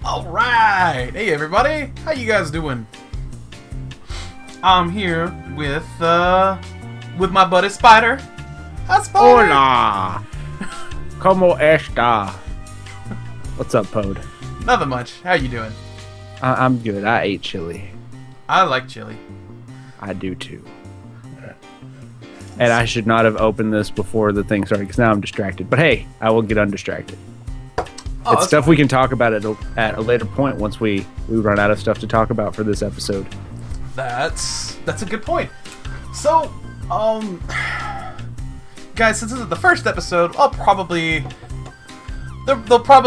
Alright! Hey everybody! How you guys doing? I'm here with my buddy Spider. Hi Spider! Hola! Como esta? What's up, Pod? Nothing much. How you doing? I'm good. I ate chili. I like chili. I do too. And I should not have opened this before the thing started because now I'm distracted. But hey, I will get undistracted. Oh, it's stuff fine. we can talk about at a later point once we run out of stuff to talk about for this episode. That's a good point. So, guys, since this is the first episode, there'll probably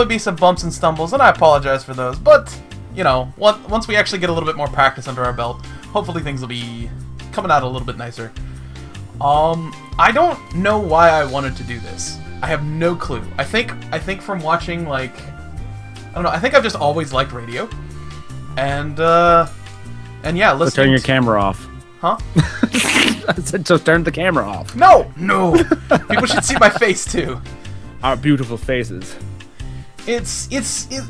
be some bumps and stumbles, and I apologize for those. But you know, once we actually get a little bit more practice under our belt, hopefully things will be coming out a little bit nicer. I don't know why I wanted to do this. I have no clue. I think from watching, like, I don't know, I think I've just always liked radio. And yeah, listening. So turn your camera off. Huh? I said, so turn the camera off. No! People should see my face too. Our beautiful faces. I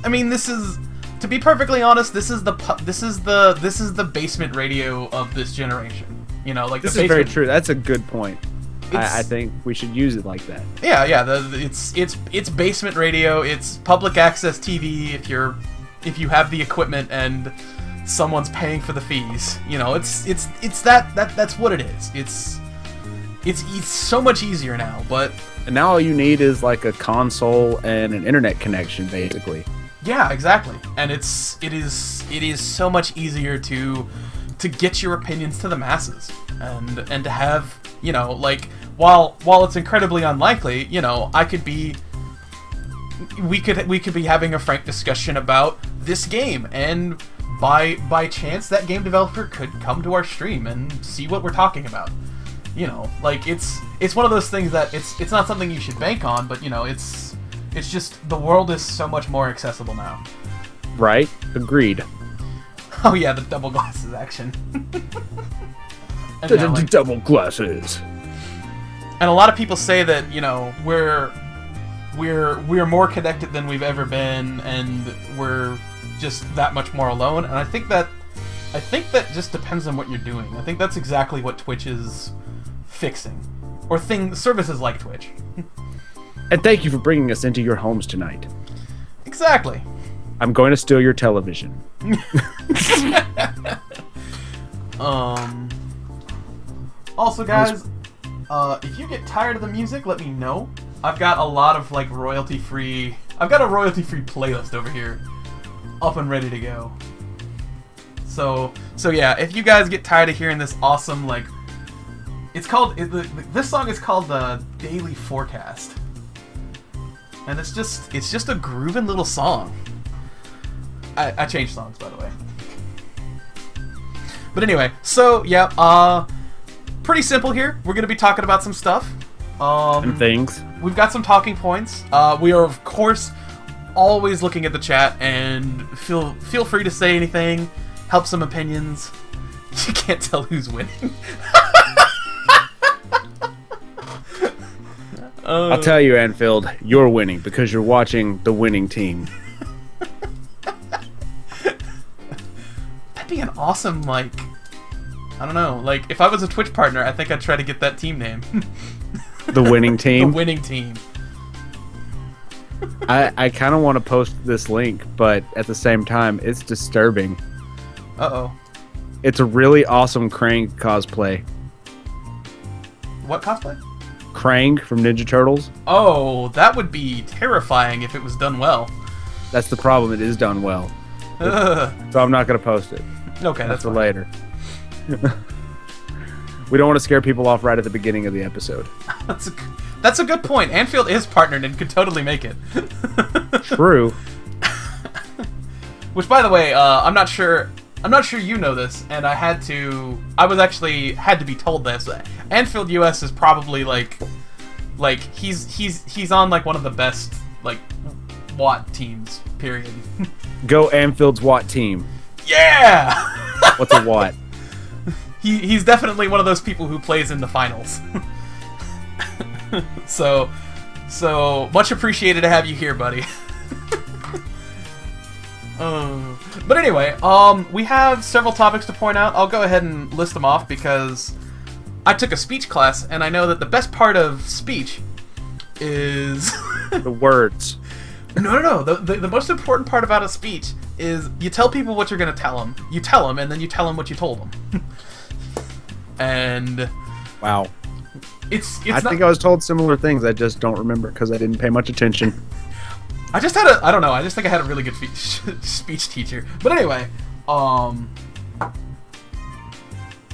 mean, this is, to be perfectly honest, this is the basement radio of this generation. You know, like, This the is very basement. true. That's a good point. I think we should use it like that. Yeah. It's basement radio. It's public access TV if you have the equipment and someone's paying for the fees. You know, it's that's what it is. It's so much easier now. But And now all you need is like a console and an internet connection, basically. yeah, exactly. And it is so much easier to get your opinions to the masses and to have, you know, like, while it's incredibly unlikely, you know, we could be having a frank discussion about this game, and by chance that game developer could come to our stream and see what we're talking about. You know, like, it's one of those things that it's not something you should bank on, but you know, it's just, the world is so much more accessible now. Right? Agreed. Oh yeah, the double glasses action. And now, like, Double glasses. and a lot of people say that, you know, we're more connected than we've ever been, and we're just that much more alone. And I think that just depends on what you're doing. I think that's exactly what Twitch is fixing, or services like Twitch. And thank you for bringing us into your homes tonight. Exactly. I'm going to steal your television. Also, guys, if you get tired of the music, let me know. I've got a lot of, like, royalty-free playlist over here, up and ready to go. So yeah, if you guys get tired of hearing this awesome, like, this song is called the Daily Forecast, and it's just a grooving little song. I changed songs, by the way. But anyway, so yeah, pretty simple here. We're gonna be talking about some stuff. And things. We've got some talking points. We are, of course, always looking at the chat, and feel free to say anything, help some opinions. You can't tell who's winning. I'll tell you, Anfield, you're winning because you're watching the winning team. That'd be an awesome, like, I don't know, like, if I was a Twitch partner, I think I'd try to get that team name. The winning team? The winning team. I kind of want to post this link, but at the same time, it's disturbing. Uh-oh. It's a really awesome Krang cosplay. What cosplay? Krang from Ninja Turtles. Oh, that would be terrifying if it was done well. That's the problem. It is done well. Ugh. So I'm not going to post it. Okay, That's for fine. later. We don't want to scare people off right at the beginning of the episode. That's a good point. Anfield is partnered and could totally make it. True. Which, by the way, I'm not sure you know this, and I had to be told this. Anfield US is probably like he's on, like, one of the best, like, Watt teams, period. Go Anfield's Watt team. Yeah! What's a Watt? He's definitely one of those people who plays in the finals. So much appreciated to have you here, buddy. But anyway, we have several topics to point out. I'll go ahead and list them off because I took a speech class, and I know that the best part of speech is... the words. No. The most important part about a speech is you tell people what you're going to tell them. You tell them, and then you tell them what you told them. And... Wow. I think I was told similar things. I just don't remember because I didn't pay much attention. I just had I don't know. I just think I had a really good speech teacher. But anyway,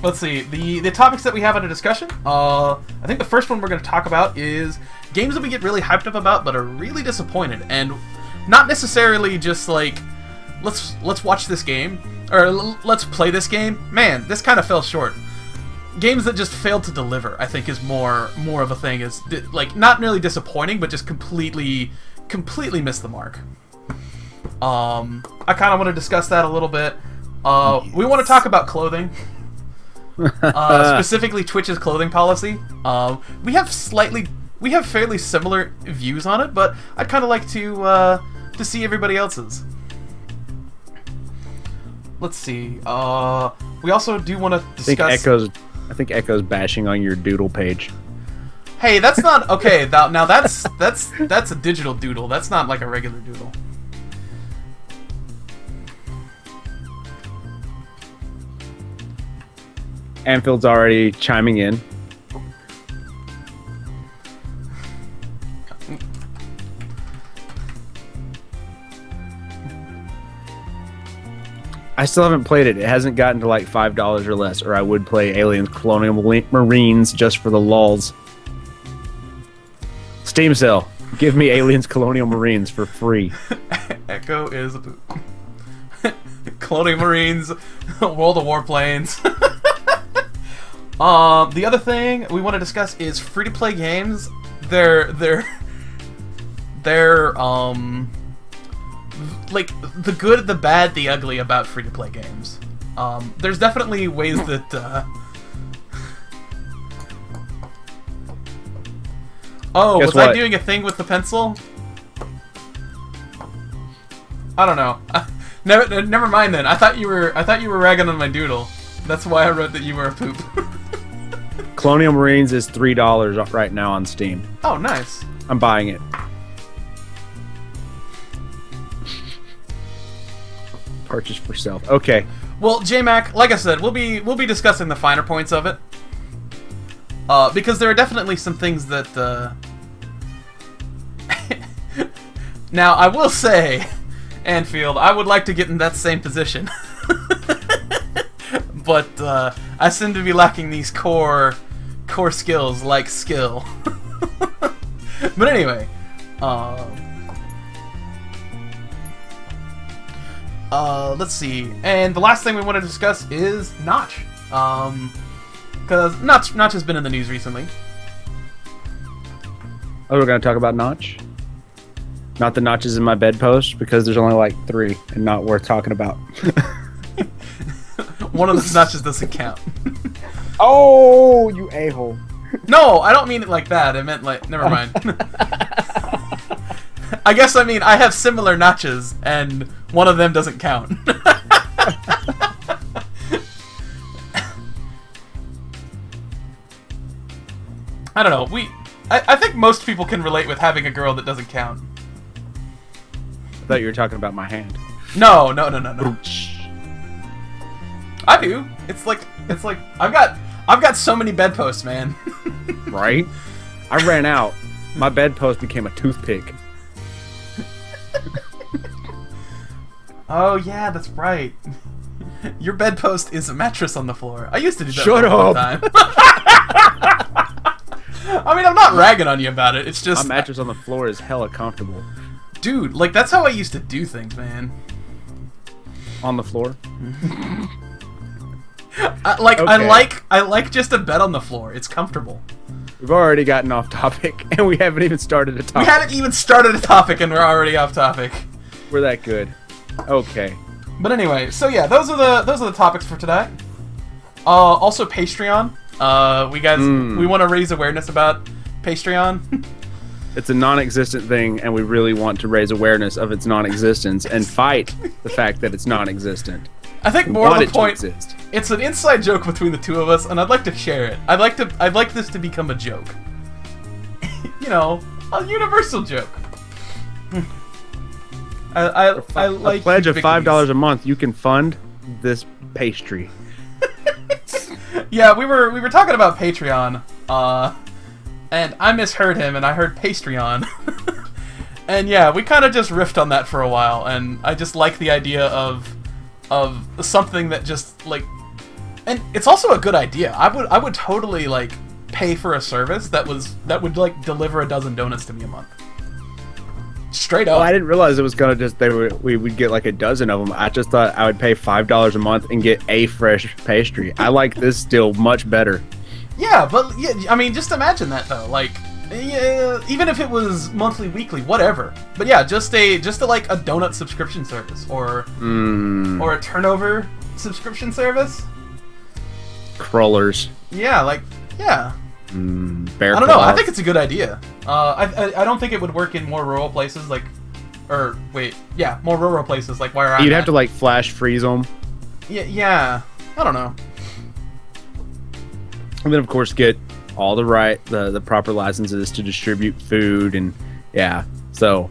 let's see. The topics that we have under discussion. I think the first one we're going to talk about is games that we get really hyped up about but are really disappointed, and not necessarily just like let's watch this game or let's play this game. Man, this kind of fell short. Games that just failed to deliver, I think, is more of a thing. Is like not really disappointing, but just completely missed the mark. I kind of want to discuss that a little bit. We want to talk about clothing, specifically Twitch's clothing policy. We have fairly similar views on it, but I'd kind of like to see everybody else's. Let's see. We also do want to discuss. I think Echo's bashing on your doodle page. Hey, that's not okay. Now that's a digital doodle. That's not like a regular doodle. Anfield's already chiming in. I still haven't played it. It hasn't gotten to like $5 or less, or I would play Aliens Colonial Marines just for the lulz. Steam sale. Give me Aliens Colonial Marines for free. Echo is a poop. Colonial Marines, World of Warplanes. The other thing we want to discuss is free-to-play games. They're like the good, the bad, the ugly about free-to-play games. There's definitely ways that. Oh, was I doing a thing with the pencil? I don't know. Never mind then. I thought you were ragging on my doodle. That's why I wrote that you were a poop. Colonial Marines is $3 right now on Steam. Oh, nice. I'm buying it. Purchase for self. Okay. Well, J-Mac, like I said, we'll be discussing the finer points of it. Because there are definitely some things that Now, I will say, Anfield, I would like to get in that same position. But I seem to be lacking these core skills like skill. But anyway, let's see. And the last thing we want to discuss is Notch. Because Notch has been in the news recently. Oh, we're going to talk about Notch? Not the notches in my bedpost, because there's only like 3 and not worth talking about. One of those notches doesn't count. Oh, you a-hole. No, I don't mean it like that. I meant like... Never mind. I guess I mean I have similar notches, and one of them doesn't count. I don't know. I think most people can relate with having a girl that doesn't count. I thought you were talking about my hand. No. I do. It's like I've got so many bedposts, man. Right? I ran out. My bedpost became a toothpick. Oh yeah, that's right. Your bedpost is a mattress on the floor. I used to do that Shut all up. the time. I mean, I'm not ragging on you about it. It's just my mattress on the floor is hella comfortable. Dude, like that's how I used to do things, man. On the floor? Okay. I like just a bed on the floor. It's comfortable. We've already gotten off topic, and we haven't even started a topic. We haven't even started a topic, and we're already off topic. We're that good. Okay. But anyway, so yeah, those are the topics for today. Also Patreon. We want to raise awareness about Patreon. It's a non-existent thing, and we really want to raise awareness of its non-existence and fight the fact that it's non-existent. I think more of the point, exist. It's an inside joke between the two of us, and I'd like to share it. I'd like this to become a joke. You know, a universal joke. I like a pledge of $5 a month. You can fund this pastry. Yeah, we were talking about Patreon, and I misheard him, and I heard Pastreon. And yeah, we kind of just riffed on that for a while, and I just like the idea of something that just like, and it's also a good idea. I would totally like pay for a service that would like deliver a dozen donuts to me a month. Straight up. Well, I didn't realize it was gonna just we would get like a dozen of them. I just thought I would pay $5 a month and get a fresh pastry. I like this still much better. Yeah, but yeah, I mean, just imagine that though. Like, yeah, even if it was monthly, weekly, whatever. But yeah, just a like a donut subscription service or a turnover subscription service. Crawlers. Yeah, like yeah. Bear I don't know. claws. I think it's a good idea. I don't think it would work in more rural places, like, or wait, yeah, more rural places like where I'm You'd at. have to like flash freeze them. Yeah. I don't know. And then of course get all the proper licenses to distribute food and yeah. So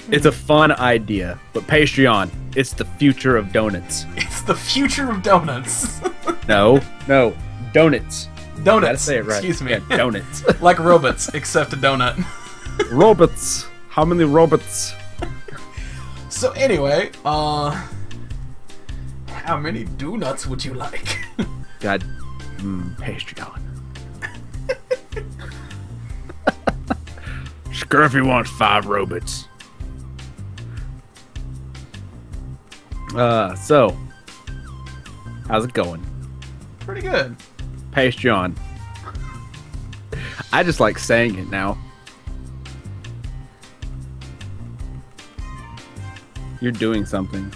it's a fun idea. But Patreon, it's the future of donuts. It's the future of donuts. No, donuts. Donuts. Gotta say it right. Excuse me. Yeah, donuts. Like robots, except a donut. Robots. How many robots? So anyway, how many donuts would you like? God, Patreon. Scruffy wants 5 robots. So, how's it going? Pretty good. Patreon. I just like saying it now. You're doing something.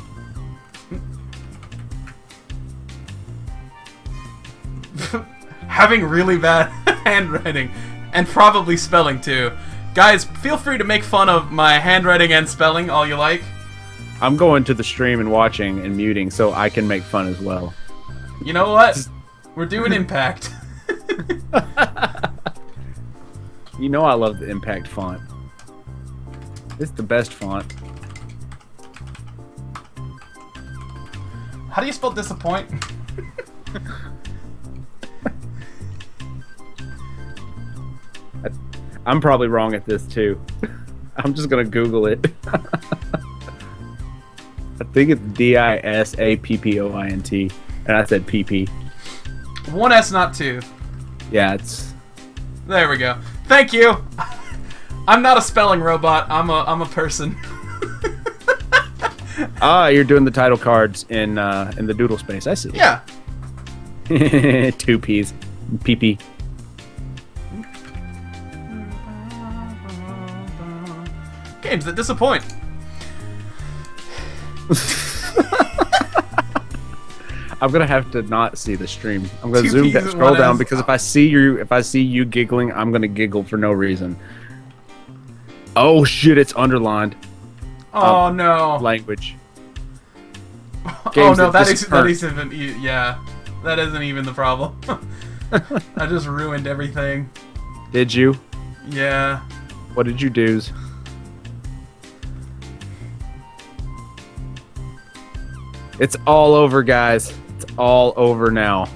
Having really bad handwriting and probably spelling too. Guys, feel free to make fun of my handwriting and spelling all you like. I'm going to the stream and watching and muting so I can make fun as well. You know what? We're doing Impact. You know I love the Impact font. It's the best font. How do you spell disappoint? I'm probably wrong at this too. I'm just gonna Google it. I think it's DISAPPOINT, and I said PP. One S, not two. Yeah, it's. There we go. Thank you. I'm not a spelling robot. I'm a person. You're doing the title cards in the doodle space. I see. Yeah. 2 P's. PP. Games that disappoint. I'm gonna have to not see the stream. I'm gonna 2 zoom P's down, and scroll 1 down S. because if I see you giggling, I'm gonna giggle for no reason. Oh shit! It's underlined. Oh no. Language. Oh Games no, that disappoint. isn't. Yeah, that isn't even the problem. I just ruined everything. Did you? Yeah. What did you do? It's all over, guys. It's all over now.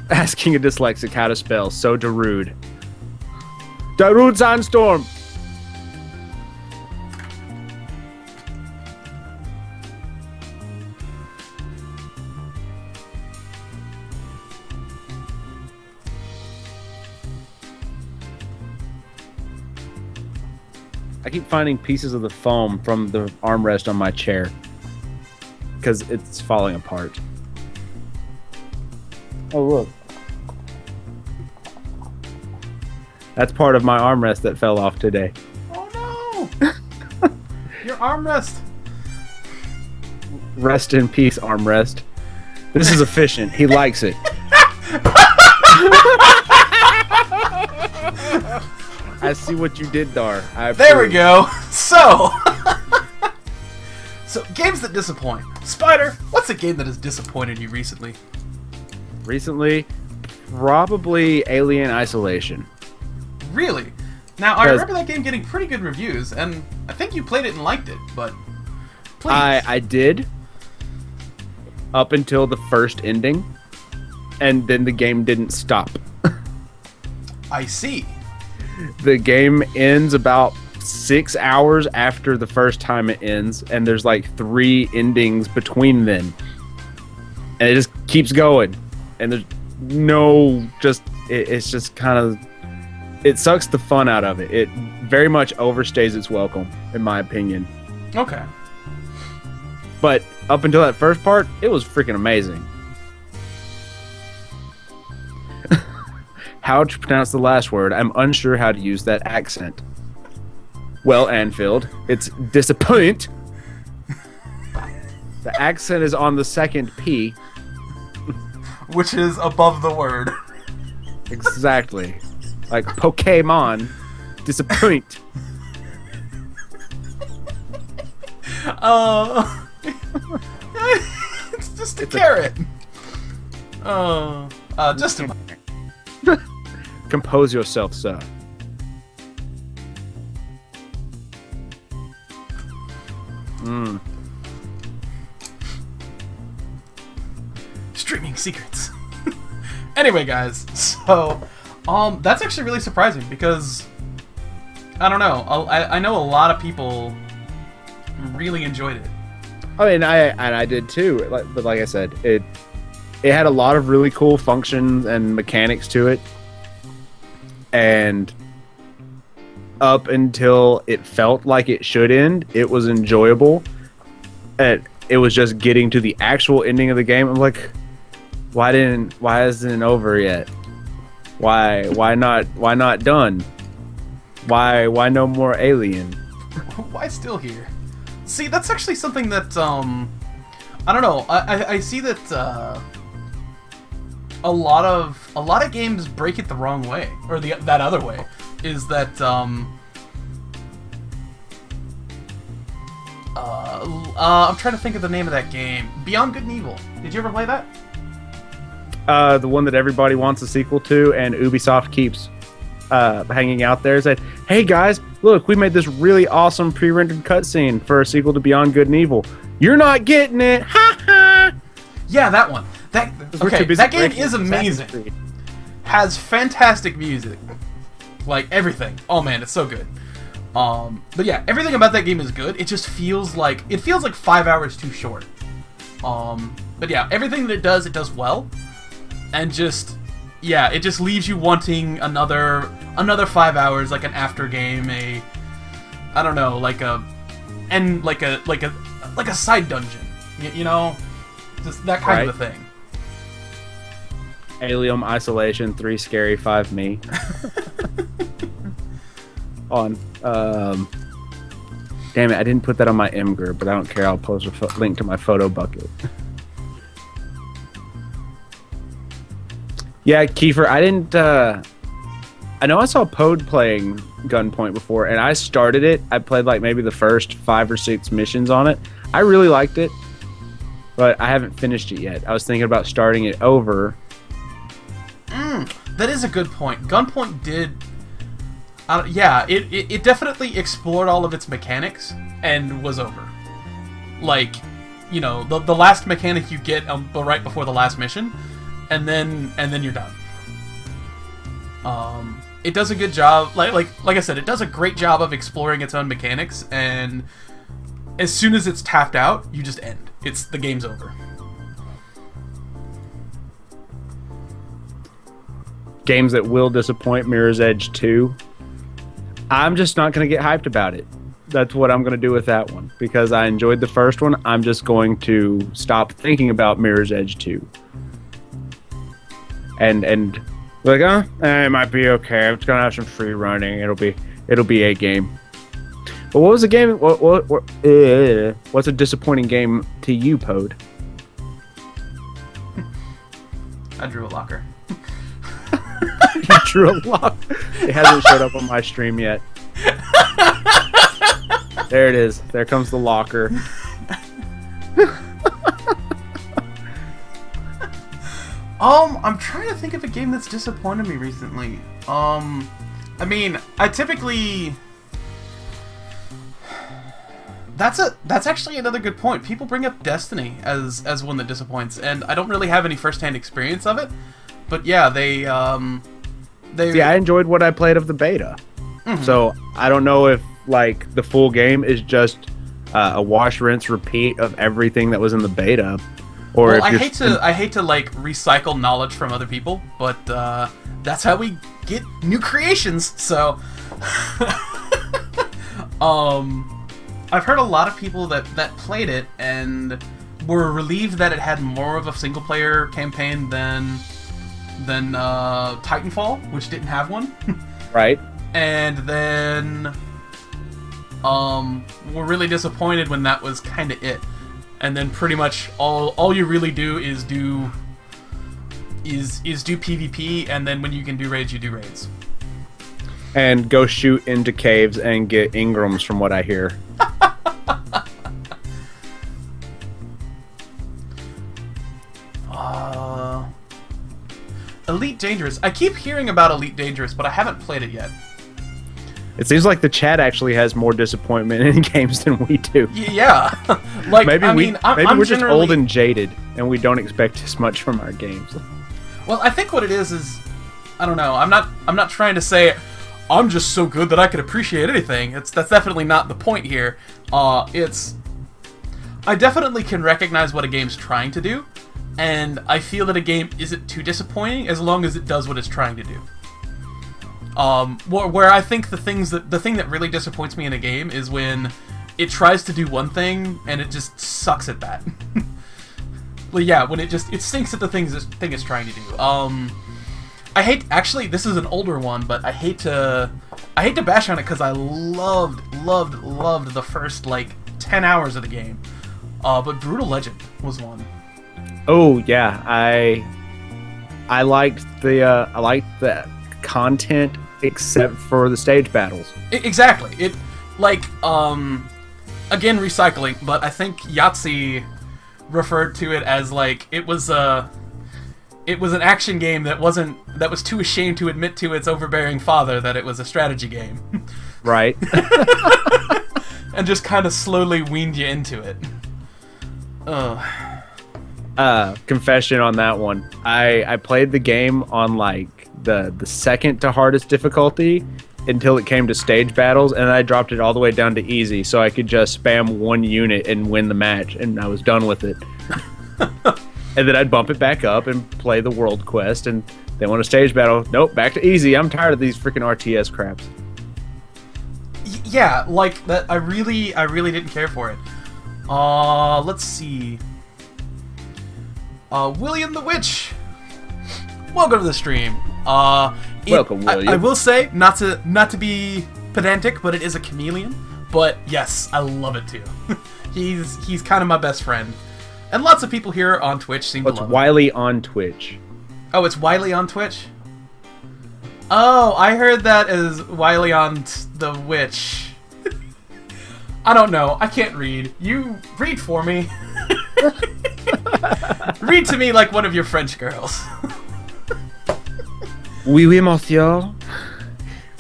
Asking a dyslexic how to spell so Darude. Darude Sandstorm. I keep finding pieces of the foam from the armrest on my chair because it's falling apart. Oh, look. That's part of my armrest that fell off today. Oh no! Your armrest. Rest in peace, armrest. This is efficient. He likes it. I see what you did, Dar. There we go. So, games that disappoint. Spider, what's a game that has disappointed you recently? Recently, probably Alien Isolation. Really? Now, I remember that game getting pretty good reviews, and I think you played it and liked it, but please. I did, up until the first ending, and then the game didn't stop. I see. The game ends about 6 hours after the first time it ends, and there's like 3 endings between then. And it just keeps going. And there's no, it's just kind of, it sucks the fun out of it. It very much overstays its welcome, in my opinion. Okay. But up until that first part, it was freaking amazing. How to pronounce the last word? I'm unsure how to use that accent. Well, Anfield, it's disappoint. The accent is on the second P. Which is above the word. Exactly. Like Pokemon, disappoint. It's just a carrot. Just a... Compose yourself, sir. Streaming secrets. Anyway, guys, so that's actually really surprising because I don't know. I know a lot of people really enjoyed it. I mean, I did too. But like I said, it had a lot of really cool functions and mechanics to it. And up until it felt like it should end, it was enjoyable. And it was just getting to the actual ending of the game. I'm like, why isn't it over yet? Why not done? Why no more Alien? Why still here? See, that's actually something that I don't know. I see that a lot of games break it the wrong way, or that other way is that I'm trying to think of the name of that game. Beyond Good and Evil. Did you ever play that? The one that everybody wants a sequel to, and Ubisoft keeps hanging out there. Said, "Hey guys, look, we made this really awesome pre-rendered cutscene for a sequel to Beyond Good and Evil. You're not getting it, ha ha!" Yeah, that one. That game is amazing. Has fantastic music, like everything. Oh man, it's so good. But yeah, everything about that game is good. It just feels like 5 hours too short. But yeah, everything that it does well, and just yeah, it just leaves you wanting another 5 hours, like an after game, I don't know, like a side dungeon, you know, just that kind of a thing. Alien Isolation, 3 Scary, 5 Me. On. Damn it, I didn't put that on my Imgur, but I don't care. I'll post a link to my photo bucket. Yeah, Kiefer, I didn't... I know I saw Pod playing Gunpoint before, and I started it. I played like maybe the first 5 or 6 missions on it. I really liked it, but I haven't finished it yet. I was thinking about starting it over. That is a good point. Gunpoint did... yeah, it definitely explored all of its mechanics and was over. Like, you know, the last mechanic you get right before the last mission, and then you're done. It does a good job. Like I said, it does a great job of exploring its own mechanics, and as soon as it's tapped out, you just end. The game's over. Games that will disappoint, Mirror's Edge 2. I'm just not going to get hyped about it. That's what I'm going to do with that one. Because I enjoyed the first one, I'm just going to stop thinking about Mirror's Edge 2. And like, it might be okay. It's going to have some free running. It'll be a game. But what was the game? What's a disappointing game to you, Pod? I drew a locker. You drew a lock. It hasn't showed up on my stream yet. There it is. There comes the locker. I'm trying to think of a game that's disappointed me recently. I mean, I typically... That's actually another good point. People bring up Destiny as one that disappoints, and I don't really have any first-hand experience of it. But yeah, they See, I enjoyed what I played of the beta. Mm-hmm. So I don't know if like the full game is just a wash, rinse, repeat of everything that was in the beta, or well, if I hate to like recycle knowledge from other people, but that's how we get new creations. So, I've heard a lot of people that played it and were relieved that it had more of a single player campaign than Titanfall, which didn't have one. Right. And then were really disappointed when that was kind of it. And then pretty much all you really do is do PvP, and then when you can do raids, you do raids. And go shoot into caves and get Ingrams, from what I hear. Elite Dangerous. I keep hearing about Elite Dangerous, but I haven't played it yet. It seems like the chat actually has more disappointment in games than we do. Yeah, like maybe I'm we're just old and jaded, and we don't expect as much from our games. Well, I think what it is I don't know. I'm not trying to say I'm just so good that I could appreciate anything. That's definitely not the point here. I definitely can recognize what a game's trying to do, and I feel that a game isn't too disappointing as long as it does what it's trying to do. Where I think the thing that really disappoints me in a game is when it tries to do one thing and it just sucks at that. Well, yeah, when it stinks at the thing it's trying to do. Actually, this is an older one, but I hate to bash on it because I loved the first like 10 hours of the game. But Brutal Legend was one. Oh yeah, I liked the content except for the stage battles. Exactly. It again recycling, but I think Yahtzee referred to it as like it was an action game that was too ashamed to admit to its overbearing father that it was a strategy game. Right. And just kind of slowly weaned you into it. Confession on that one. I played the game on like the second to hardest difficulty until it came to stage battles, and I dropped it all the way down to easy so I could just spam one unit and win the match, and I was done with it. And then I'd bump it back up and play the world quest, and then when a stage battle, nope, back to easy. I'm tired of these freaking RTS craps. Yeah, like that. I really didn't care for it. Let's see. William the Witch, welcome to the stream. Welcome, William. I will say, not to be pedantic, but it is a chameleon. But yes, I love it too. He's kind of my best friend, and lots of people here on Twitch seem to love it. It's Wiley on Twitch. Oh, it's Wiley on Twitch. Oh, I heard that as Wiley on the Witch. I don't know. I can't read. You read for me. Read to me like one of your French girls. Oui, monsieur.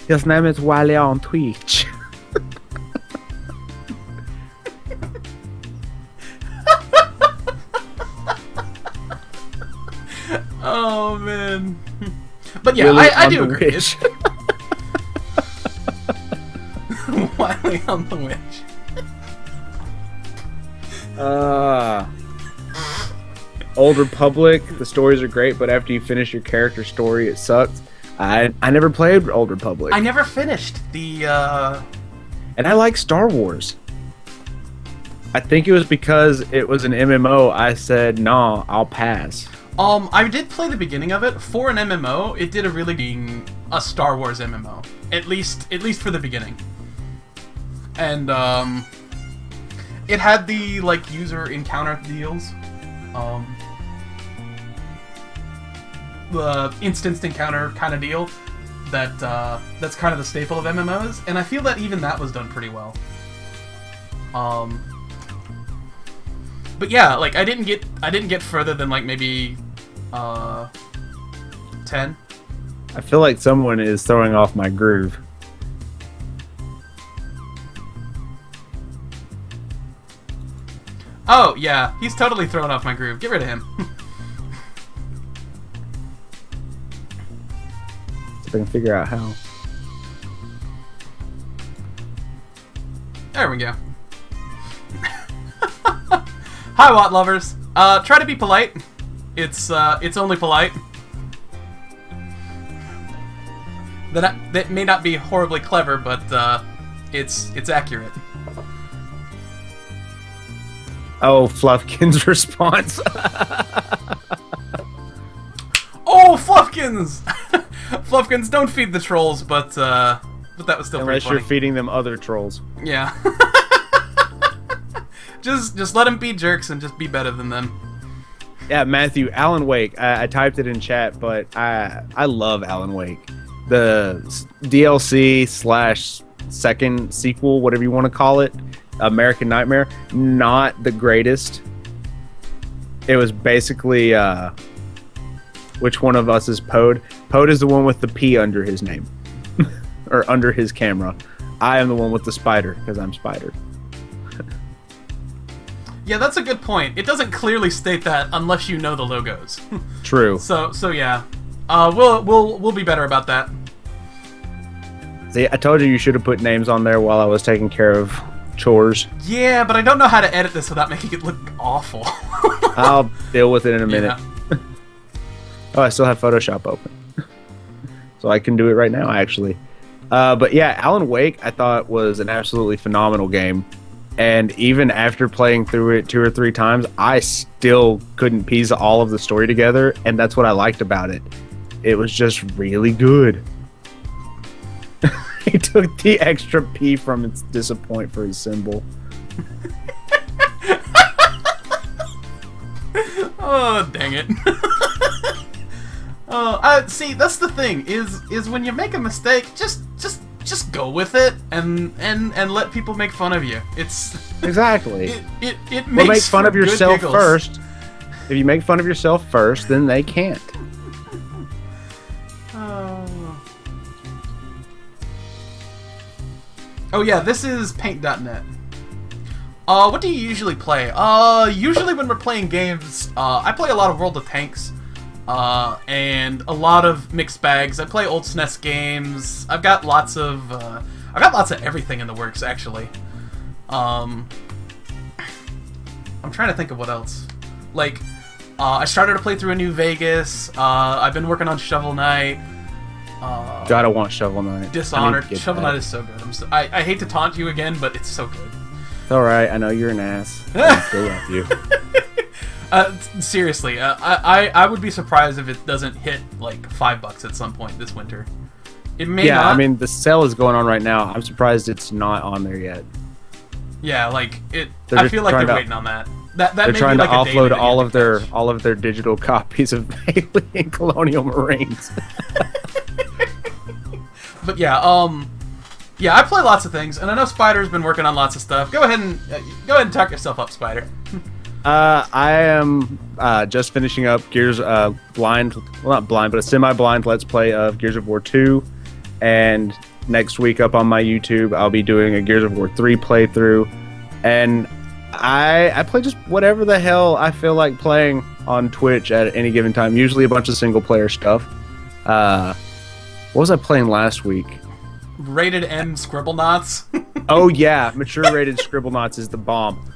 His name is Wiley on Twitch. Oh, man. But yeah, I do agree. Wiley on the Witch. Old Republic, the stories are great, but after you finish your character story, it sucks. I never played Old Republic. I never finished the, And I like Star Wars. I think it was because it was an MMO, I said, nah, I'll pass. I did play the beginning of it. For an MMO, it did a really being a Star Wars MMO. At least for the beginning. And, it had the, like, user encounter deals. The instanced encounter kind of deal. that's kind of the staple of MMOs, and I feel that even that was done pretty well. But yeah, like I didn't get further than like maybe 10. I feel like someone is throwing off my groove. Oh yeah, he's totally throwing off my groove. Get rid of him. See if I can figure out how. There we go. Hi, Watt lovers. Try to be polite. It's only polite. That may not be horribly clever, but it's accurate. Oh, Fluffkin's response. Oh, Fluffkins! Fluffkins, don't feed the trolls, but that was still Unless pretty funny. you're feeding them other trolls. Yeah. just let them be jerks and just be better than them. Yeah, Matthew, Alan Wake. I typed it in chat, but I love Alan Wake. The DLC / second sequel, whatever you want to call it, American Nightmare, not the greatest. It was basically which one of us is Pode? Pode is the one with the P under his name. Or under his camera. I am the one with the spider, because I'm Spider. Yeah, that's a good point. It doesn't clearly state that unless you know the logos. True. So yeah. We'll be better about that. See, I told you should have put names on there while I was taking care of chores. Yeah, but I don't know how to edit this without making it look awful. I'll deal with it in a minute. Yeah. Oh, I still have Photoshop open. So I can do it right now, actually. But yeah, Alan Wake, I thought was an absolutely phenomenal game. And even after playing through it 2 or 3 times, I still couldn't piece all of the story together. And that's what I liked about it. It was just really good. He took the extra P from its disappoint for his symbol. Oh, dang it. See, that's the thing, is when you make a mistake, just go with it and let people make fun of you. It's exactly. It makes well, make fun of yourself giggles. first. If you make fun of yourself first, then they can't. Oh yeah, this is paint.net. What do you usually play? Usually when we're playing games, I play a lot of World of Tanks, and a lot of mixed bags. I play old SNES games. I've got lots of everything in the works, actually. I'm trying to think of what else. Like, I started to play through a New Vegas. I've been working on Shovel Knight. Gotta want Shovel Knight. Dishonored. Shovel Knight is so good. I hate to taunt you again, but it's so good. It's alright, I know you're an ass. I still love you. Seriously, I would be surprised if it doesn't hit like $5 at some point this winter. It may not. I mean, the sale is going on right now. I'm surprised it's not on there yet. Yeah, like it. I feel like they're waiting on that. That they're may trying be like to a offload data all of their digital copies of Alien Colonial Marines. But yeah, yeah, I play lots of things, and I know Spider's been working on lots of stuff. Go ahead and talk yourself up, Spider. I am just finishing up Gears blind, well not blind, but a semi-blind Let's Play of Gears of War 2, and next week up on my YouTube I'll be doing a Gears of War 3 playthrough, and I play just whatever the hell I feel like playing on Twitch at any given time. Usually a bunch of single player stuff. What was I playing last week? Rated M Scribblenauts. Oh yeah, mature rated Scribblenauts is the bomb.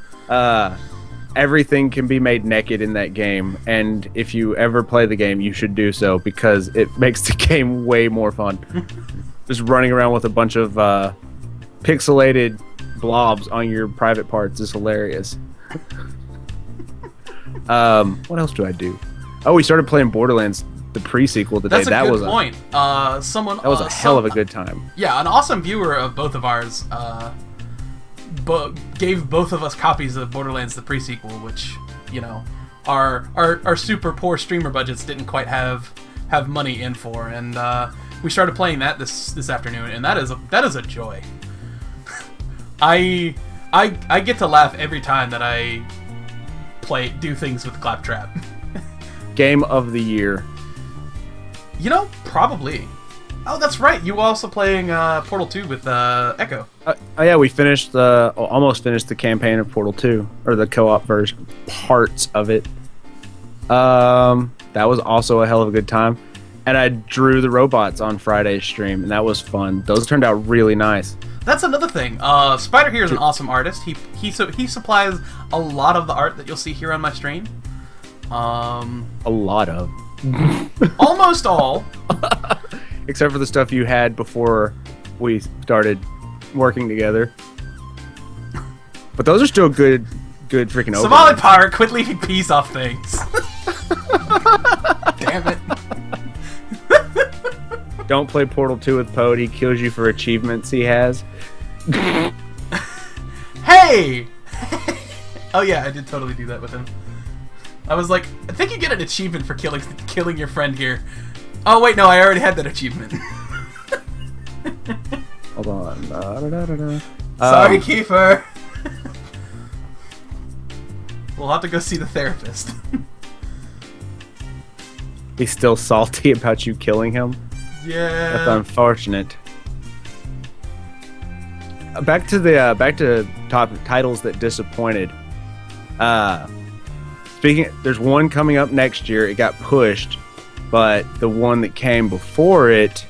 Everything can be made naked in that game, and if you ever play the game, you should do so because it makes the game way more fun. Just running around with a bunch of pixelated blobs on your private parts is hilarious. What else do I do? Oh, we started playing Borderlands, the pre-sequel today. That's a good point. Someone that was a hell of a good time. Yeah, an awesome viewer of both of ours gave both of us copies of Borderlands the pre-sequel, which, you know, our super poor streamer budgets didn't quite have money in for, and we started playing that this afternoon, and that is a joy. I get to laugh every time that I do things with Claptrap. Game of the year. You know, probably. Oh, that's right. You were also playing Portal 2 with Echo. Oh yeah, we almost finished the campaign of Portal 2, or the co-op version, parts of it. That was also a hell of a good time. And I drew the robots on Friday's stream, and that was fun. Those turned out really nice. That's another thing. Spider here is an awesome artist. He supplies a lot of the art that you'll see here on my stream. A lot of. Almost all. Except for the stuff you had before we started working together. But those are still good freaking openings. Somali Pirate, quit leaving peace off things. Damn it. Don't play Portal 2 with Poe. He kills you for achievements he has. Hey! Oh yeah, I did totally do that with him. I was like, I think you get an achievement for killing your friend here. Oh wait, no, I already had that achievement. Hold on. Sorry, Kiefer. We'll have to go see the therapist. He's still salty about you killing him? Yeah. That's unfortunate. Back to top titles that disappointed. There's one coming up next year. It got pushed, but the one that came before it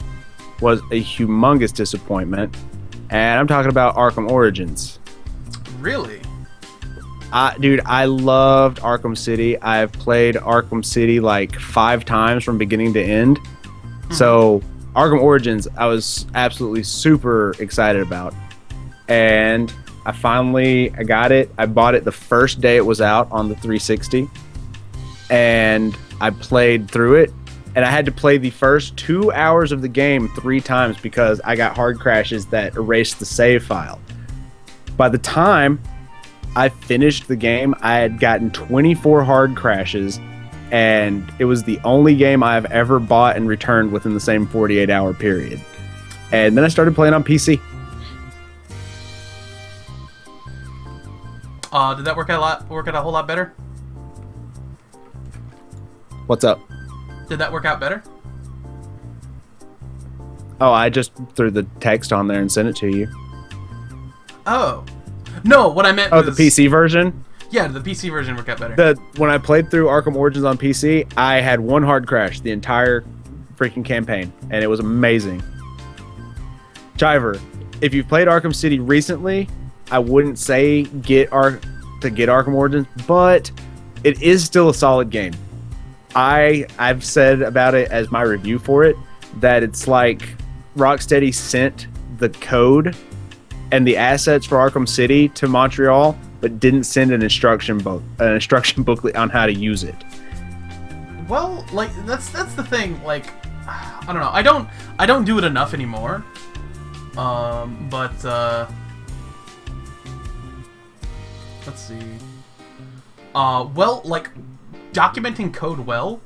was a humongous disappointment. And I'm talking about Arkham Origins. Really? Dude, I loved Arkham City. I've played Arkham City like 5 times from beginning to end. So Arkham Origins, I was absolutely super excited about. And I got it. I bought it the first day it was out on the 360. And I played through it. And I had to play the first 2 hours of the game 3 times because I got hard crashes that erased the save file. By the time I finished the game, I had gotten 24 hard crashes, and it was the only game I've ever bought and returned within the same 48-hour period. And then I started playing on PC. Did that work out a whole lot better? What's up? Did that work out better? Oh, I just threw the text on there and sent it to you. Oh. No, what I meant was... Oh, the PC version? Yeah, the PC version worked out better. When I played through Arkham Origins on PC, I had one hard crash the entire freaking campaign, and it was amazing. Chiver, if you've played Arkham City recently, I wouldn't say get Arkham Origins, but it is still a solid game. I've said about it as my review for it that it's like Rocksteady sent the code and the assets for Arkham City to Montreal, but didn't send an instruction booklet on how to use it. Well, like that's the thing. Like, I don't know. I don't do it enough anymore. But let's see. Well, like documenting code well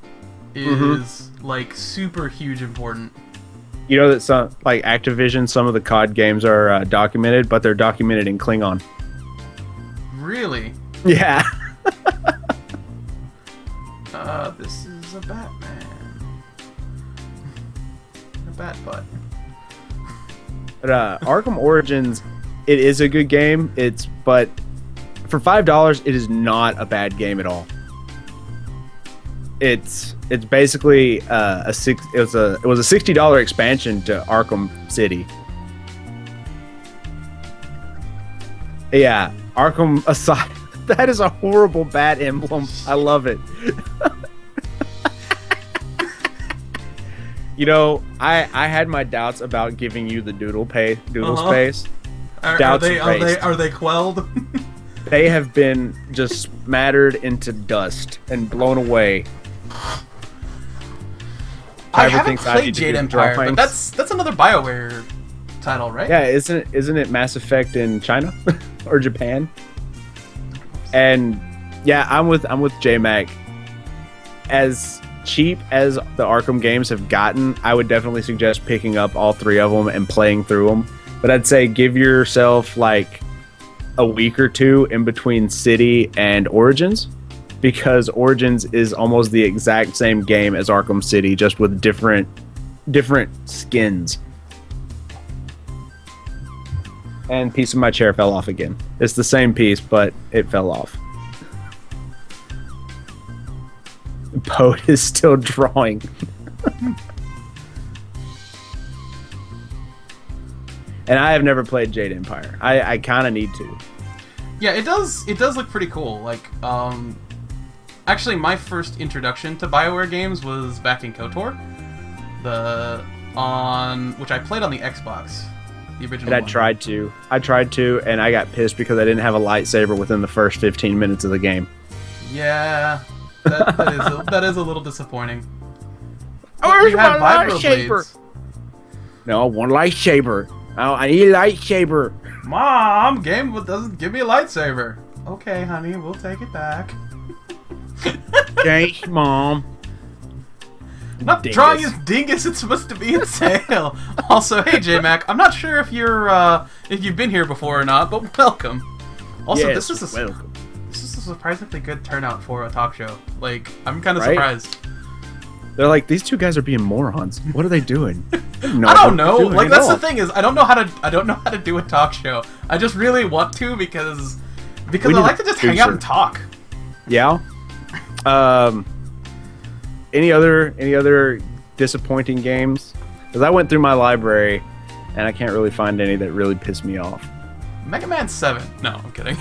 is like super huge important. You know that some, like Activision, some of the COD games are documented, but they're documented in Klingon. Really? Yeah. This is a Batman. A bat butt. But Arkham Origins, it is a good game. But for $5, it is not a bad game at all. It's basically it was a $60 expansion to Arkham City. Yeah, Arkham Asylum. That is a horrible bat emblem. I love it. You know, I had my doubts about giving you the doodle space. Are they quelled? They have been just smattered into dust and blown away. I haven't played Jade Empire, but that's another BioWare title, right? Yeah, isn't it Mass Effect in China or Japan? And yeah, I'm with J-Mac. As cheap as the Arkham games have gotten, I would definitely suggest picking up all 3 of them and playing through them. But I'd say give yourself like a week or 2 in between City and Origins, because Origins is almost the exact same game as Arkham City, just with different skins. And piece of my chair fell off again. It's the same piece, but it fell off. Poet is still drawing. And I have never played Jade Empire. I kind of need to. Yeah, it does look pretty cool. Like, actually, my first introduction to BioWare games was back in KOTOR, which I played on the Xbox, the original. And I tried to, and I got pissed because I didn't have a lightsaber within the first 15 minutes of the game. Yeah, that is a little disappointing. Where's my lightsaber? No, one lightsaber. I need a lightsaber. Mom, game doesn't give me a lightsaber. Okay, honey, we'll take it back. Thanks, Mom. Not Dingus. drawing as Dingus, it's supposed to be a tail. Also, hey J-Mac, I'm not sure if you've been here before or not, but welcome. Also, yes, this is a surprisingly good turnout for a talk show. Like, I'm kind of Right? surprised. They're like, these 2 guys are being morons. What are they doing? I don't know. Like, that's the thing is, I don't know how to do a talk show. I just really want to because I like to just hang out and talk. Yeah. Any other disappointing games? Because I went through my library and I can't really find any that really pissed me off. Mega Man 7. No, I'm kidding.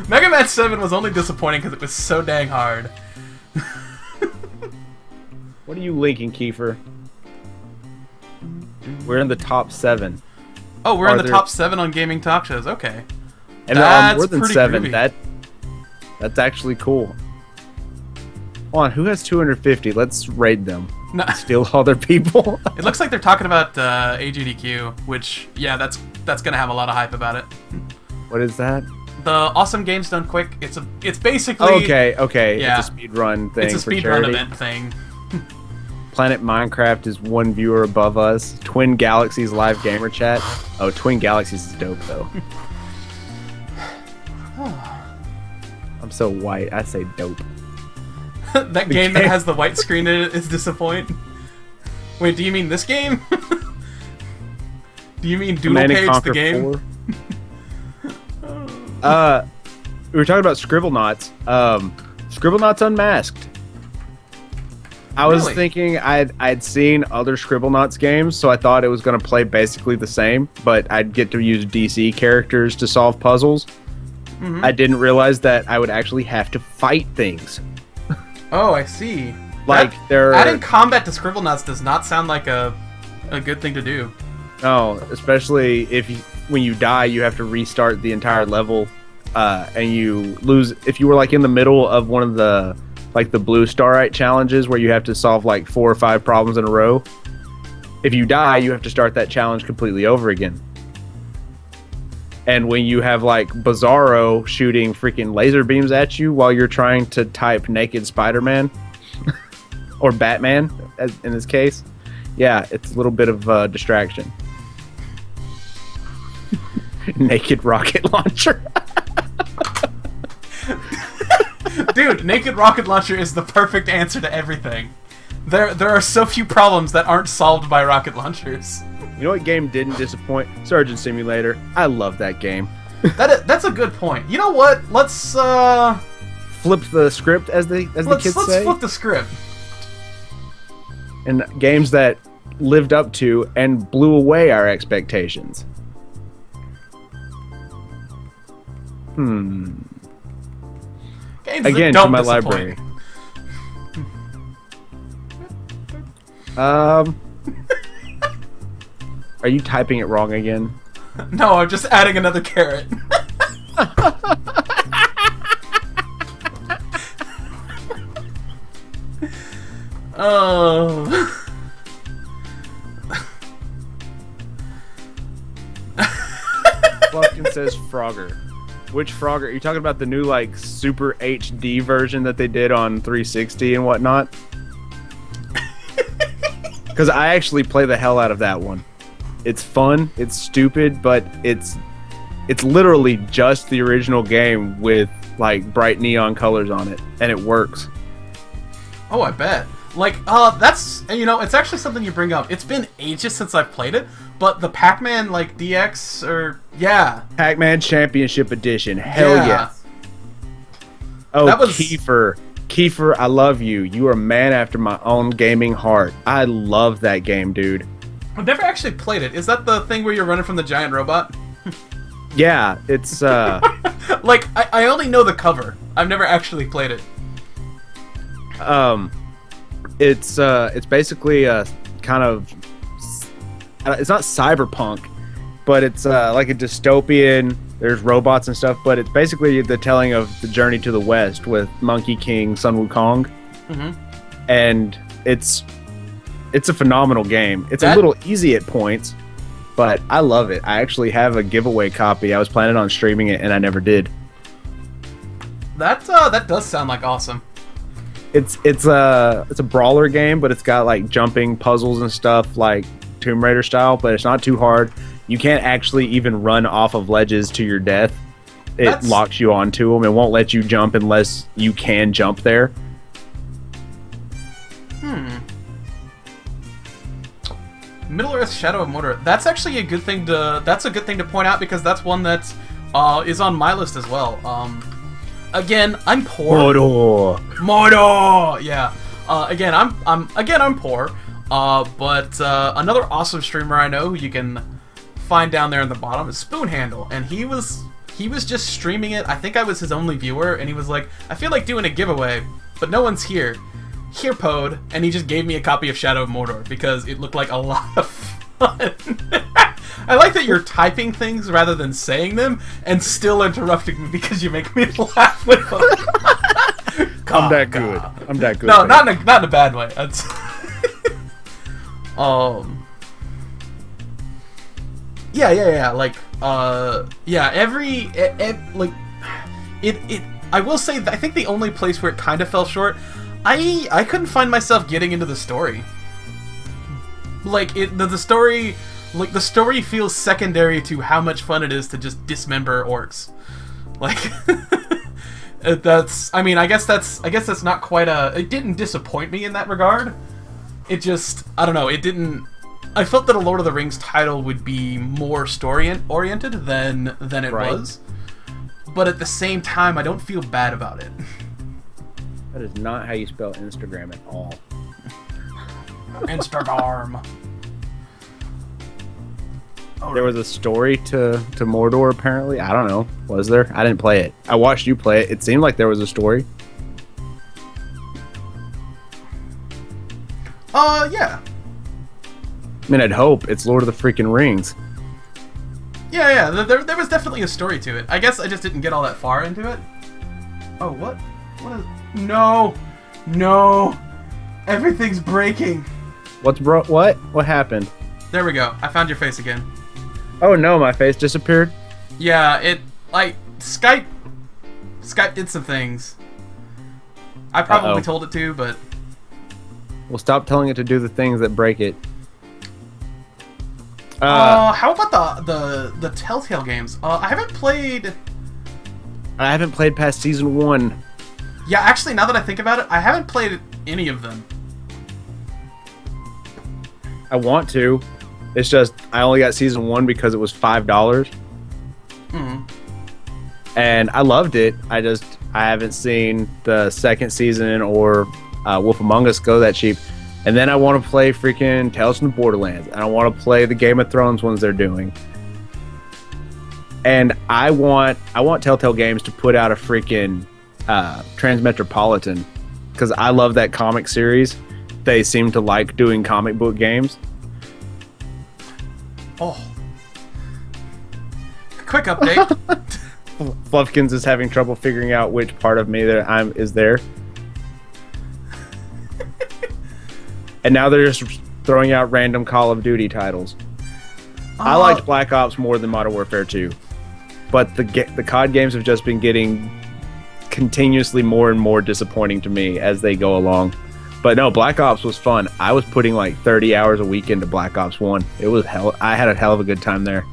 Mega Man 7 was only disappointing because it was so dang hard. What are you linking, Kiefer? We're in the top 7. Oh, we're in the top 7 on gaming talk shows. Okay. And there are more than pretty 7. groovy. That's actually cool. Hold on, who has 250? Let's raid them. No. Steal other people. It looks like they're talking about AGDQ, which, yeah, that's gonna have a lot of hype about it. What is that? The Awesome Games Done Quick. It's basically Okay. Yeah. It's a speedrun thing. It's a for speedrun charity. event thing. Planet Minecraft is 1 viewer above us. Twin Galaxies live gamer chat. Oh, Twin Galaxies is dope though. I'm so white. I say dope. That game that has the white screen in it is disappointing. Wait, do you mean this game? Do you mean Doodle Command and Page the Conquer game? 4. We were talking about Scribblenauts. Scribblenauts Unmasked. I was Really? thinking I'd seen other Scribblenauts games, so I thought it was going to play basically the same, but I'd get to use DC characters to solve puzzles. Mm-hmm. I didn't realize that I would actually have to fight things. Oh, I see. Like, they're... Adding combat to Scribblenauts does not sound like a good thing to do. No, especially when you die, you have to restart the entire level, and you lose. If you were like in the middle of one of the blue starite challenges where you have to solve like 4 or 5 problems in a row, if you die, you have to start that challenge completely over again. And when you have like Bizarro shooting freaking laser beams at you while you're trying to type naked Spider-Man or Batman, in this case, yeah, it's a little bit of a distraction. Naked rocket launcher. Dude, naked rocket launcher is the perfect answer to everything. There are so few problems that aren't solved by rocket launchers. You know what game didn't disappoint? Surgeon Simulator. I love that game. That's a good point. You know what? Let's Flip the script, as the kids say. Let's flip the script. And games that lived up to and blew away our expectations. Games Again, that don't to my disappoint. library. Are you typing it wrong again? No, I'm just adding another carrot. Oh. Fluffkin says Frogger. Which Frogger? Are you talking about the new like Super HD version that they did on 360 and whatnot? Because I actually play the hell out of that one. It's fun, it's stupid, but it's literally just the original game with like bright neon colors on it, and it works. Oh, I bet. Like, that's, it's actually something you bring up. It's been ages since I've played it, but the Pac-Man, like, DX, or, yeah. Pac-Man Championship Edition, hell yeah. Oh, that was... Kiefer, I love you. You are a man after my own gaming heart. I love that game, dude. I've never actually played it. Is that the thing where you're running from the giant robot? Yeah, it's, like, I only know the cover. I've never actually played it. It's basically a kind of, it's not cyberpunk, but it's like a dystopian. There's robots and stuff, but it's basically the telling of the journey to the West with Monkey King Sun Wukong, and it's a phenomenal game. It's a little easy at points, but I love it. I actually have a giveaway copy. I was planning on streaming it, and I never did. That does sound like awesome. It's a brawler game, but it's got like jumping puzzles and stuff like Tomb Raider style, but it's not too hard. You can't actually even run off of ledges to your death. It locks you onto them. It won't let you jump unless you can jump there. Middle-earth Shadow of Mordor. That's actually a good thing to point out, because that's one that is on my list as well. Again, I'm poor. Mordor. Yeah. Again, I'm poor. But another awesome streamer I know who you can find down there in the bottom is Spoonhandle, and he was just streaming it. I think I was his only viewer, and he was like, I feel like doing a giveaway, but no one's here. Here, Pod, and he just gave me a copy of Shadow of Mordor because it looked like a lot of fun. I like that you're typing things rather than saying them, and still interrupting me because you make me laugh with them. I'm that good. I'm that good. No, not in a bad way. That's Yeah. Like, I will say that I think the only place where it kind of fell short, I couldn't find myself getting into the story. Like, the story feels secondary to how much fun it is to just dismember orcs. Like, I guess that's not quite it didn't disappoint me in that regard. It just, I don't know, it didn't. I felt that a Lord of the Rings title would be more story-oriented than it was. But at the same time, I don't feel bad about it. That is not how you spell Instagram at all. Instagram. There was a story to Mordor, apparently. I don't know. Was there? I didn't play it. I watched you play it. It seemed like there was a story. Yeah. I mean, I'd hope. It's Lord of the freaking Rings. Yeah. There was definitely a story to it. I guess I just didn't get all that far into it. Oh, what? What is... No. Everything's breaking. What? What happened? There we go. I found your face again. Oh no, my face disappeared? Yeah, Skype did some things. I probably told it to, but... Well, stop telling it to do the things that break it. How about the Telltale games? I haven't played past season 1. Yeah, actually, now that I think about it, I haven't played any of them. I want to. It's just, I only got season 1 because it was $5. And I loved it. I haven't seen the second season or Wolf Among Us go that cheap. And then I want to play freaking Tales from the Borderlands. And I want to play the Game of Thrones ones they're doing. And I want Telltale Games to put out a freaking Transmetropolitan, because I love that comic series. They seem to like doing comic book games. Oh. Quick update. Fluffkins is having trouble figuring out which part of me that is there. And now they're just throwing out random Call of Duty titles. I liked Black Ops more than Modern Warfare 2. but the COD games have just been getting continuously more and more disappointing to me as they go along. But no, Black Ops was fun. I was putting like 30 hours a week into Black Ops 1. It was hell. I had a hell of a good time there.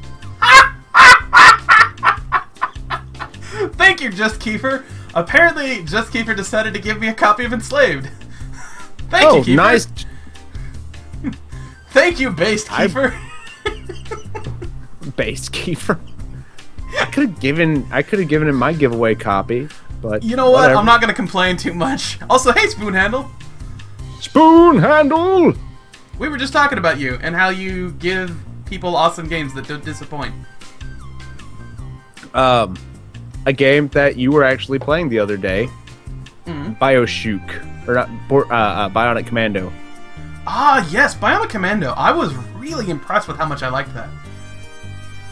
Thank you, Just Kiefer. Apparently, Just Kiefer decided to give me a copy of Enslaved. Thank you, Kiefer. Nice. Thank you, Based Kiefer. Based Kiefer. I could have given him my giveaway copy, but you know what? whatever. I'm not gonna complain too much. Also, hey, Spoon Handle. Spoon Handle. We were just talking about you and how you give people awesome games that don't disappoint. A game that you were actually playing the other day, Bioshock, or not, Bionic Commando. Ah, yes, Bionic Commando. I was really impressed with how much I liked that.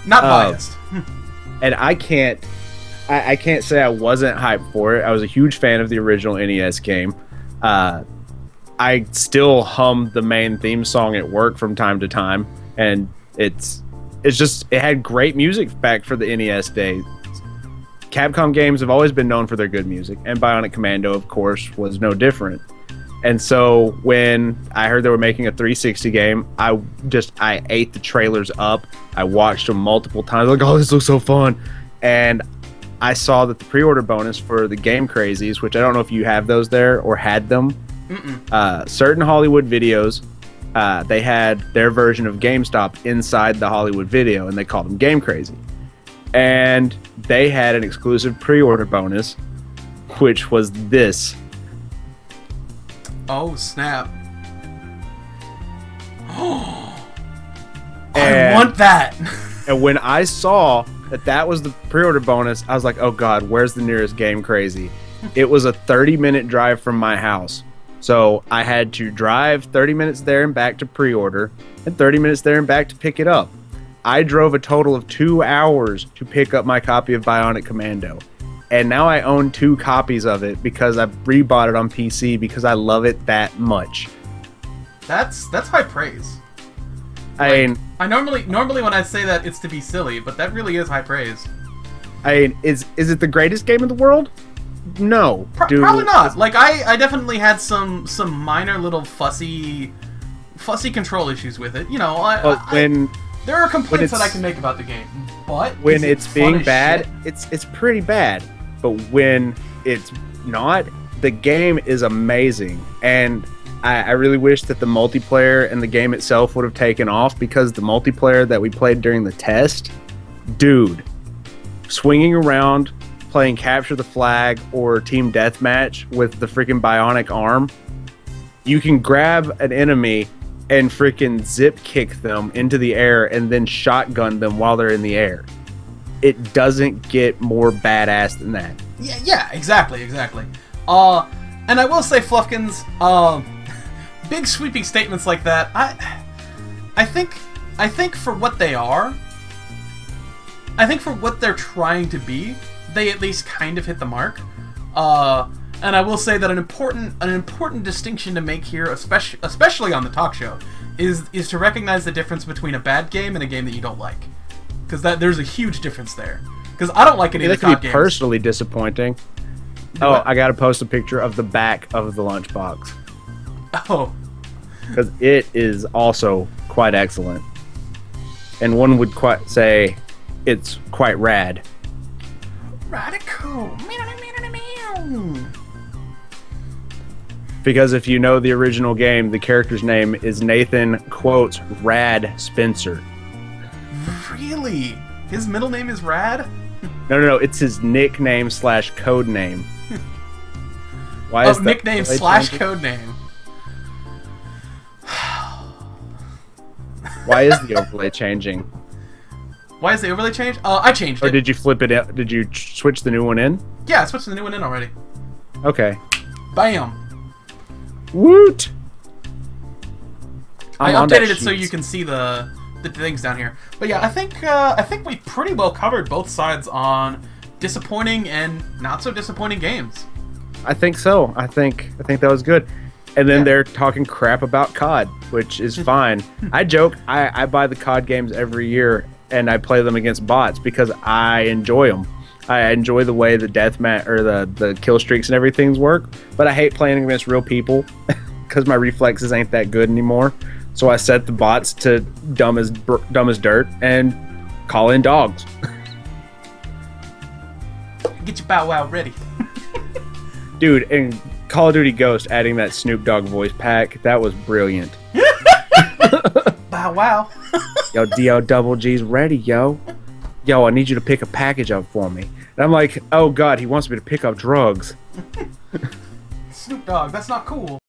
Not biased. And I can't say I wasn't hyped for it. I was a huge fan of the original NES game. I still hum the main theme song at work from time to time, and it had great music back for the NES days. Capcom games have always been known for their good music, and Bionic Commando, of course, was no different. And so when I heard they were making a 360 game, I ate the trailers up. I watched them multiple times. Like, oh, this looks so fun. And I saw that the pre-order bonus for the Game Crazies, which I don't know if you have those there or had them. Certain Hollywood videos, they had their version of GameStop inside the Hollywood video, and they called them Game Crazy. And they had an exclusive pre-order bonus, which was this. Oh, snap. I want that! And when I saw that was the pre-order bonus, I was like, oh god, where's the nearest Game Crazy? It was a 30-minute drive from my house. So I had to drive 30 minutes there and back to pre-order, and 30 minutes there and back to pick it up. I drove a total of 2 hours to pick up my copy of Bionic Commando. And now I own 2 copies of it because I rebought it on PC because I love it that much. That's high praise. I mean, I normally when I say that, it's to be silly, but that really is high praise. I mean, is it the greatest game in the world? No, probably not. Like I definitely had some minor little fussy control issues with it. You know, there are complaints that I can make about the game, but when it's being bad, it's pretty bad. But when it's not, the game is amazing, and I really wish that the multiplayer and the game itself would have taken off, because the multiplayer that we played during the test, dude, swinging around, playing capture the flag or team deathmatch with the freaking bionic arm, you can grab an enemy and freaking zip kick them into the air and then shotgun them while they're in the air. It doesn't get more badass than that. Yeah, exactly. And I will say, Fluffkins, big sweeping statements like that, I think for what they are, I think for what they're trying to be, they at least kind of hit the mark. And I will say that an important distinction to make here, especially on the talk show, is to recognize the difference between a bad game and a game that you don't like, because there's a huge difference there. Because I don't like any of the COD games. That can be personally disappointing. Oh, I gotta post a picture of the back of the lunchbox. Oh, because it is also quite excellent, and one would quite say it's quite rad. Radical. Because if you know the original game, the character's name is Nathan quotes Rad Spencer. Really? His middle name is Rad? No, it's his nickname / code name. Why is nickname / code name. Why is the overlay changing? Why is the overlay changed? I changed it. Or did you flip it out? Did you switch the new one in? Yeah, I switched the new one in already. Okay. Bam. Woot! I updated it so you can see the things down here. But yeah, I think we pretty well covered both sides on disappointing and not so disappointing games. I think so. I think that was good. And then they're talking crap about COD, which is fine. I joke, I buy the COD games every year, and I play them against bots because I enjoy them. I enjoy the way the deathmatch or the kill streaks and everything's work, but I hate playing against real people because my reflexes ain't that good anymore. So I set the bots to dumb as dirt and call in dogs. Get your Bow Wow ready. Dude, and Call of Duty Ghost adding that Snoop Dogg voice pack, that was brilliant. Bow Wow. Yo, DO Double G's ready, yo. Yo, I need you to pick a package up for me. And I'm like, oh god, he wants me to pick up drugs. Snoop Dogg, that's not cool.